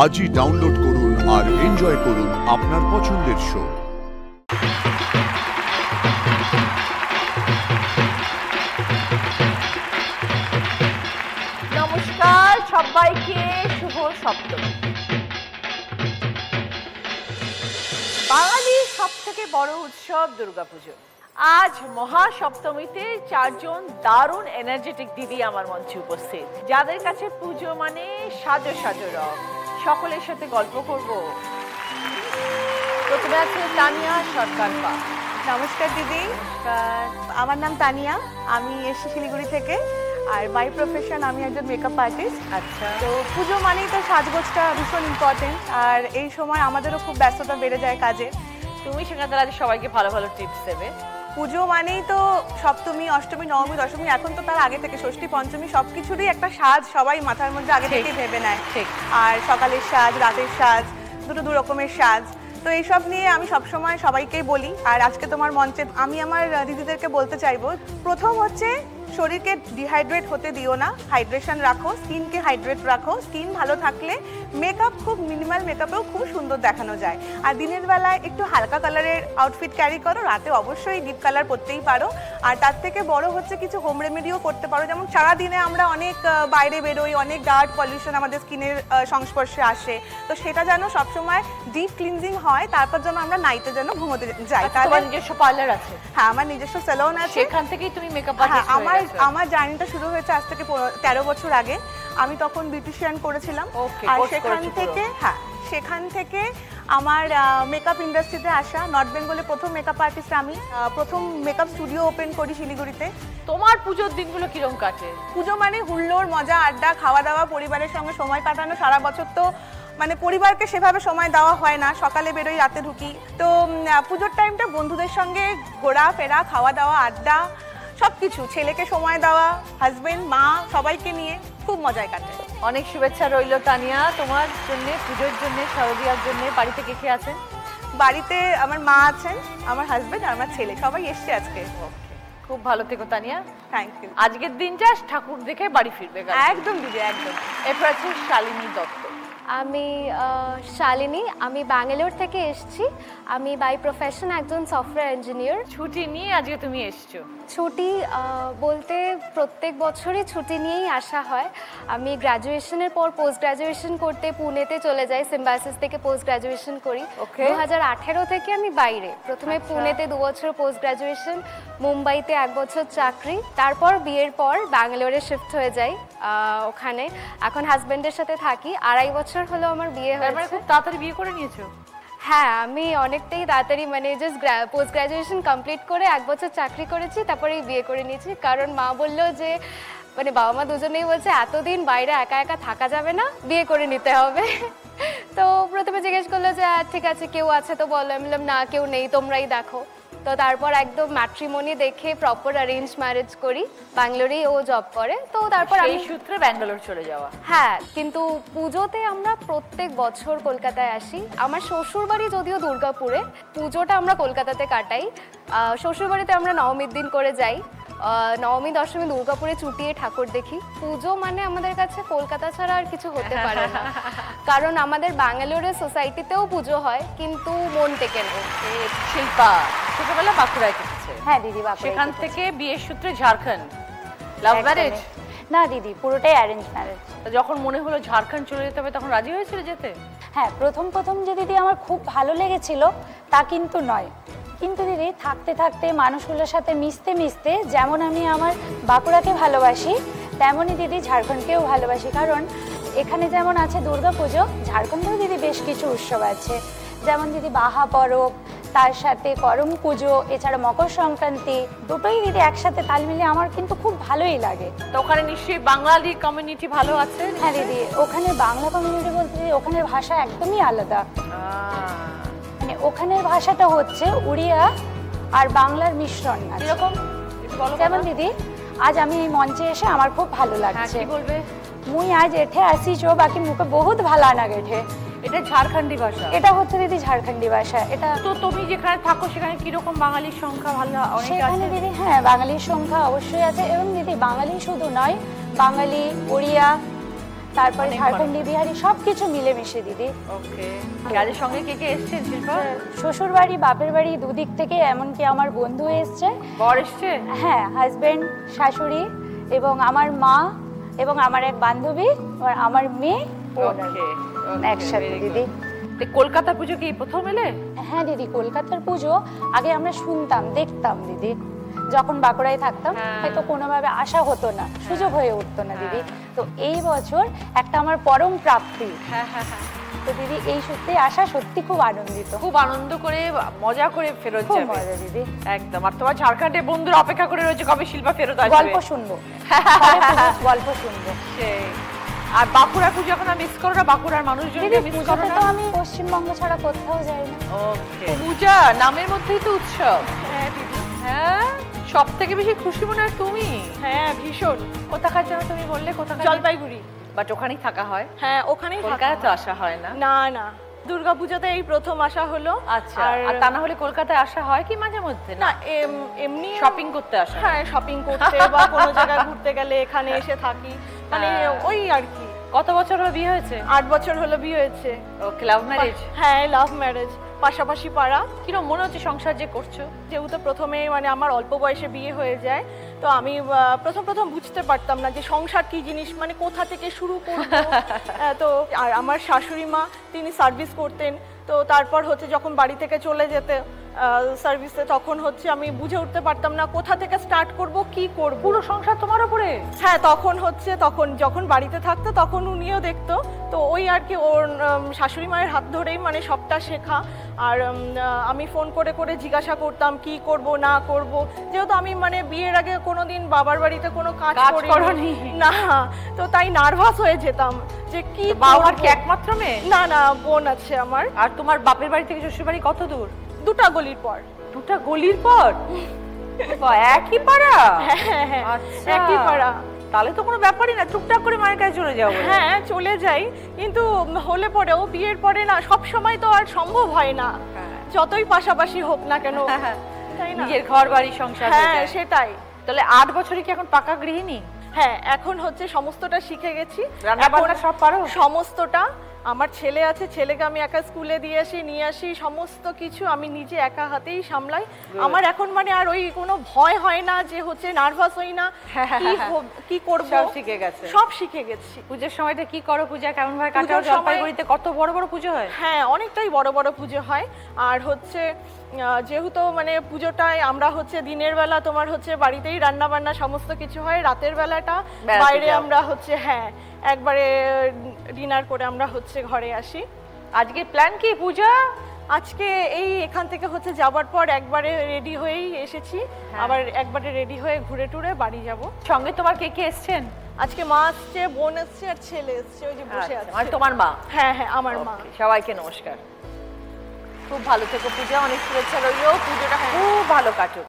আজই ডাউনলোড করুন আর এনজয় করুন আপনার পছন্দের শো। নমস্কার সবাইকে, শুভ সপ্তমী। বাঙালির সব থেকে বড় উৎসব দুর্গাপুজো। আজ মহাসপ্তমীতে চারজন দারুণ এনার্জেটিক দিদি আমার মঞ্চে উপস্থিত, যাদের কাছে পুজো মানে সাজো সাজো রং। সকলের সাথে গল্প করব। প্রথমে আছে তানিয়া সরকার। নমস্কার দিদি, আমার নাম তানিয়া, আমি এসেছি শিলিগুড়ি থেকে। আর বাই প্রফেশন আমি একজন মেকআপ আর্টিস্ট। আচ্ছা, তো পুজো মানেই তো সাজগোজটা ভীষণ ইম্পর্টেন্ট, আর এই সময় আমাদেরও খুব ব্যস্ততা বেড়ে যায় কাজে। তুমি সেখানে আজ সবাইকে ভালো ভালো টিপস দেবে। পুজো মানেই তো সপ্তমী, অষ্টমী, নবমী, দশমী, এখন তো তার আগে থেকে ষষ্ঠী, পঞ্চমী সবকিছুরই একটা সাজ সবাই মাথার মধ্যে আগে থেকেই ভেবে নেয়। ঠিক। আর সকালের সাজ, রাতের সাজ, দু রকমের সাজ। তো এইসব নিয়ে আমি সবসময় সবাইকেই বলি। আর আজকে তোমার মঞ্চে আমি আমার দিদিদেরকে বলতে চাইবো, প্রথম হচ্ছে শরীরকে ডিহাইড্রেট হতে দিও না, হাইড্রেশন রাখো, স্কিনকে হাইড্রেট রাখো। স্কিন ভালো থাকলে মেকআপ খুব মিনিমাল মেকআপেও খুব সুন্দর দেখানো যায়। আর দিনের বেলায় একটু হালকা কালারের আউটফিট ক্যারি করো, রাতে অবশ্যই ডিপ কালার পরতেই পারো। আর তার থেকে বড় হচ্ছে কিছু হোম রেমেডিও করতে পারো, যেমন সারাদিনে আমরা অনেক বাইরে বেরোই, অনেক ডার্ট পলিউশন আমাদের স্কিনের সংস্পর্শে আসে, তো সেটা যেন সবসময় ডিপ ক্লিনজিং হয়। তারপর যেন আমরা নাইটে যেন ঘুমোতে যাই। তাহলে নিজস্ব পার্লার আছে? হ্যাঁ, আমার নিজস্ব সেলুন আছে। সেখান থেকেই তুমি মেকআপ আর্টিস্ট? আমার জার্নিটা শুরু হয়েছে আজ থেকে 13 বছর আগে। আমি তখন বিউটিশিয়ান করেছিলাম। আর সেখান থেকে আমার মেকআপ ইন্ডাস্ট্রিতে আসা। নর্থ বেঙ্গলে প্রথম মেকআপ আর্টিস্ট আমি। প্রথম মেকআপ স্টুডিও ওপেন করি শিলিগুড়িতে। তোমার পুজোর দিনগুলো কিরকম কাটে? পুজো মানে হুল্লোড়, মজা, আড্ডা, খাওয়া দাওয়া, পরিবারের সঙ্গে সময় কাটানো। সারা বছর তো মানে পরিবারকে সেভাবে সময় দেওয়া হয় না, সকালে বেরোই, রাতে ঢুকি। তো পুজোর টাইমটা বন্ধুদের সঙ্গে ঘোরা ফেরা, খাওয়া দাওয়া, আড্ডা, সবকিছু, ছেলেকে সময় দেওয়া, হাজবেন্ড, মা, সবাইকে নিয়ে খুব মজায় কাটে। অনেক শুভেচ্ছা রইল তানিয়া তোমার জন্য, পুজোর জন্য, শারদিয়ার জন্য। বাড়িতে কে কে আছেন? বাড়িতে আমার মা আছেন, আমার হাজবেন্ড আর আমার ছেলে, সবাই এসছে আজকে। খুব ভালো থেকো তানিয়া। Thank you. আজকের দিনটা ঠাকুর দেখে বাড়ি ফিরবে। একদম দিদি, একদম। এরপর আছে শালিনী দত্ত। আমি শালিনী, আমি ব্যাঙ্গালোর থেকে এসেছি। আমি বাই প্রফেশন একজন সফটওয়্যার ইঞ্জিনিয়ার। ছুটি নিয়ে আজকে তুমি এসছো? ছুটি বলতে প্রত্যেক বছরই ছুটি নিয়েই আসা হয়। আমি গ্র্যাজুয়েশনের পর পোস্ট গ্র্যাজুয়েশন করতে পুনেতে চলে যাই, সিম্বায়সিস থেকে পোস্ট গ্র্যাজুয়েশন করি। 2018 থেকে আমি বাইরে, প্রথমে পুনেতে 2 বছর পোস্ট গ্র্যাজুয়েশন, মুম্বাইতে 1 বছর চাকরি, তারপর বিয়ের পর ব্যাঙ্গালোরে শিফট হয়ে যাই। ওখানে এখন হাজব্যান্ডের সাথে থাকি। 2.5 বছর হলো আমার বিয়ে হয়েছে। খুব তাড়াতাড়ি বিয়ে করে নিয়েছো? হ্যাঁ, আমি অনেকটাই তাড়াতাড়ি, মানে জাস্ট পোস্ট গ্র্যাজুয়েশন কমপ্লিট করে 1 বছর চাকরি করেছি, তারপরেই বিয়ে করে নিয়েছি। কারণ মা বললো যে, মানে বাবা মা দুজনেই বলছে এতদিন বাইরে একা একা থাকা যাবে না, বিয়ে করে নিতে হবে। তো প্রথমে জিজ্ঞেস করলো যে ঠিক আছে কেউ আছে তো বলো। আমি বললাম না, কেউ নেই, তোমরাই দেখো। তো তারপর একদম ম্যাট্রিমনি দেখে প্রপার অ্যারেঞ্জ ম্যারেজ করি। ব্যাঙ্গালোরেই ও জব করে, তো তারপর এই সূত্রে ব্যাঙ্গালোর চলে যাওয়া। হ্যাঁ, কিন্তু পুজোতে আমরা প্রত্যেক বছর কলকাতায় আসি। আমার শ্বশুরবাড়ি যদিও দুর্গাপুরে, পুজোটা আমরা কলকাতাতে কাটাই। শ্বশুরবাড়িতে আমরা নবমীর দিন করে যাই, নবমী, দশমী দুর্গাপুরে চুটিয়ে ঠাকুর দেখি। পুজো মানে আমাদের কাছে কলকাতা ছাড়া আর কিছু হতে পারে না। কারণ আমাদের ব্যাঙ্গালোরের সোসাইটিতেও পুজো হয়, কিন্তু মন টেকে না। শিল্পা ছোটবেলা বাঁকুড়ায় কেটেছে? হ্যাঁ দিদি, বাঁকুড়ায়। সেখান থেকে বিয়ের সূত্রে ঝাড়খণ্ড। Love marriage? না দিদি, পুরোটাই অ্যারেঞ্জ ম্যারেজ। যখন মনে হলো ঝাড়খণ্ড চলে যেতে হবে, তখন রাজি হয়েছিল যেতে? হ্যাঁ, প্রথম যে দিদি আমার খুব ভালো লেগেছিল তা কিন্তু নয়। কিন্তু দিদি থাকতে থাকতে মানুষগুলোর সাথে মিশতে মিশতে যেমন আমি আমার বাঁকুড়াকে ভালোবাসি, তেমনই দিদি ঝাড়খণ্ডকেও ভালোবাসি। কারণ এখানে যেমন আছে দুর্গাপুজো, ঝাড়খণ্ডেও দিদি বেশ কিছু উৎসব আছে। যেমন দিদি বাহা পরব, তার সাথে করম পুজো, এছাড়া মকর সংক্রান্তি, দুটোই দিদি একসাথে তাল মিলিয়ে আমার কিন্তু খুব ভালোই লাগে। তো ওখানে নিশ্চয়ই বাঙালি কমিউনিটি ভালো আছে? হ্যাঁ দিদি, ওখানে বাংলা কমিউনিটি বলতে ওখানের ভাষা একদমই আলাদা। মানে ওখানের ভাষাটা হচ্ছে উড়িয়া আর বাংলার মিশ্রণ। এরকম যেমন দিদি আজ আমি এই মঞ্চে এসে আমার খুব ভালো লাগছে। কি বলবে? মুই আজ এঠে আসিছো, বাকি মুখে বহুত ভালো না গেঠে। এটা ঝাড়খণ্ডী ভাষা? এটা হচ্ছে দিদি ঝাড়খণ্ডী ভাষা। এটা তো তুমি যেখানে থাকো সেখানে কিরকম বাঙালির সংখ্যা? ভালো অনেক আছে দিদি। হ্যাঁ, বাঙালির সংখ্যা অবশ্যই আছে। এবং দিদি বাঙালি শুধু নয়, বাঙালি, ওড়িয়া, তারপরে অনেক ঝাড়খণ্ডী বিহারি সবকিছু মিলেমিশে দিদি। ওকে, কাজের সঙ্গে কে কে এসছেন শিল্পা? শ্বশুর বাড়ি বাপের বাড়ি দুদিক থেকে, এমনকি আমার বন্ধু এসছে, বর এসছে? হ্যাঁ, হাজবেন্ড, শাশুড়ি এবং আমার মা এবং আমার এক বান্ধবী আর আমার মেয়ে ওকে, একসাথে দিদি। কলকাতা পুজো কি প্রথম এলে? হ্যাঁ দিদি, কলকাতার পুজো আগে আমরা শুনতাম, দেখতাম দিদি, যখন বাঁকুড়ায় থাকতাম। হয়তো কোনোভাবে আসা হতো না, সুযোগ হয়ে উঠতো না দিদি। তো এই বছর একটা আমার পরম প্রাপ্তি। হ্যাঁ হ্যাঁ হ্যাঁ, তো দিদি এই সত্যি আসা সত্যি খুব আনন্দিত, খুব আনন্দ করে মজা করে ফেরত খুব যাবে মজা দিদি। একদম। আর তোমার ঝাড়খণ্ডে বন্ধুরা অপেক্ষা করে রয়েছে কবে শিল্পা ফেরত আসবে। গল্প শুনবো, পরে পুজোর গল্প শুনবো। সেই। আর বাঁকুড়ার পুজো এখন মিস করো না? বাঁকুড়ার মানুষজন দিদি মিস করো পুজোতে না? তো আমি পশ্চিমবঙ্গ ছাড়া কোথাও যাই না। ওকে, পূজা নামের মধ্যেই তো উৎসব। হ্যাঁ দিদি। হ্যাঁ, সব থেকে বেশি খুশি মনে হয় তুমি। হ্যাঁ ভীষণ। কোথাকার যেন তুমি বললে? কোথাকার? জলপাইগুড়ি। বাট ওখানেই থাকা হয়, হ্যাঁ ওখানেই থাকা। কলকাতায় তো আসা হয় না। না না, দুর্গাপূজাতে এই প্রথম আসা হলো। আচ্ছা, আর তা না হলে কলকাতায় আসা হয় কি মাঝে মধ্যে? না, এমনি শপিং করতে আসা? হ্যাঁ, শপিং করতে বা কোনো জায়গায় ঘুরতে গেলে এখানে এসে থাকি, মানে ওই আর কি। কত বছর হলো বিয়ে হয়েছে? 8 বছর হলো বিয়ে হয়েছে। ওকে, লাভ ম্যারেজ? হ্যাঁ, লাভ ম্যারেজ, পাশাপাশি পাড়া। কিরকম মনে হচ্ছে সংসার যে করছো? যেহেতু প্রথমে মানে আমার অল্প বয়সে বিয়ে হয়ে যায়, তো আমি প্রথম বুঝতে পারতাম না যে সংসার কি জিনিস, মানে কোথা থেকে শুরু করব। তো আর আমার শাশুড়ি মা তিনি সার্ভিস করতেন, তো তারপর হচ্ছে যখন বাড়ি থেকে চলে যেতে সার্ভিসে, তখন হচ্ছে আমি বুঝে উঠতে পারতাম না কোথা থেকে স্টার্ট করব, কি করব। পুরো সংসার তোমার উপরে? হ্যাঁ, তখন যখন বাড়িতে থাকতো তখন উনিও দেখতো, তো ওই আর কি ওর শাশুড়ি মায়ের হাত ধরেই মানে সবটা শেখা। আর আমি ফোন করে করে জিজ্ঞাসা করতাম কি করব না করব, যেহেতু আমি মানে বিয়ের আগে কোনোদিন বাবার বাড়িতে কোনো কাজ করিনি না, তো তাই নার্ভাস হয়ে যেতাম যে কি। বাবার কি একমাত্র মেয়ে? না না, বোন আছে আমার। আর তোমার বাপের বাড়ি থেকে শ্বশুর বাড়ি কত দূর? 2টা গলির পর। 2টা গলির পর? একই পাড়া? হ্যাঁ হ্যাঁ, আচ্ছা, একই পাড়া। তাহলে তো কোনো ব্যাপারই না, টুকটাক করে মায়ের কাছে চলে যাও। হ্যাঁ, চলে যাই, কিন্তু হলে পরেও বিয়ের পরে না সব সময় তো আর সম্ভব হয় না, যতই পাশাপাশি হোক না কেন, তাই না? নিজের ঘর বাড়ি সংসার। হ্যাঁ সেটাই। তাহলে 8 বছরে কি এখন পাকা গৃহিণী? হ্যাঁ, এখন হচ্ছে সমস্তটা শিখে গেছি। রান্না বান্না সব পারো? সমস্তটা। আমার ছেলে আছে, ছেলেকে আমি একা স্কুলে নিয়ে আসি, সমস্ত কিছু আমি নিজে একা হাতেই সামলাই। আমার এখন মানে আর ওই কোনো ভয় হয় না যে হচ্ছে নার্ভাস হই না কি করব, সব শিখে গেছে। সব শিখে গেছি। পূজার সময়টা কি করো? পূজা কেমন ভাবে কাটাও? জলপাইগুড়িতে কত বড় বড় পুজো হয়? হ্যাঁ, অনেকটাই বড় বড় পুজো হয়। আর হচ্ছে যেহেতু মানে পুজোটায় আমরা হচ্ছে দিনের বেলা তোমার হচ্ছে বাড়িতেই রান্না বান্না সমস্ত কিছু হয়, রাতের বেলাটা বাইরে আমরা হচ্ছে হ্যাঁ একবারে ডিনার করে আমরা হচ্ছে ঘরে আসি। আজকে প্ল্যান কি পূজা? আজকে এই এখান থেকে হচ্ছে যাবার পর একবারে রেডি হয়েই এসেছি, আবার একবারে রেডি হয়ে ঘুরে টুরে বাড়ি যাব। সঙ্গে তোমার কে কে এসছেন? আজকে মা আসছে, বোন আসছে আর ছেলে আসছে, ওই যে বসে আছে। আর তোমার মা? হ্যাঁ হ্যাঁ, আমার মা। সবাইকে নমস্কার। খুব ভালো থেকো পূজা, অনেক শুভেচ্ছা রইল, পুজোটা খুব ভালো কাটুক।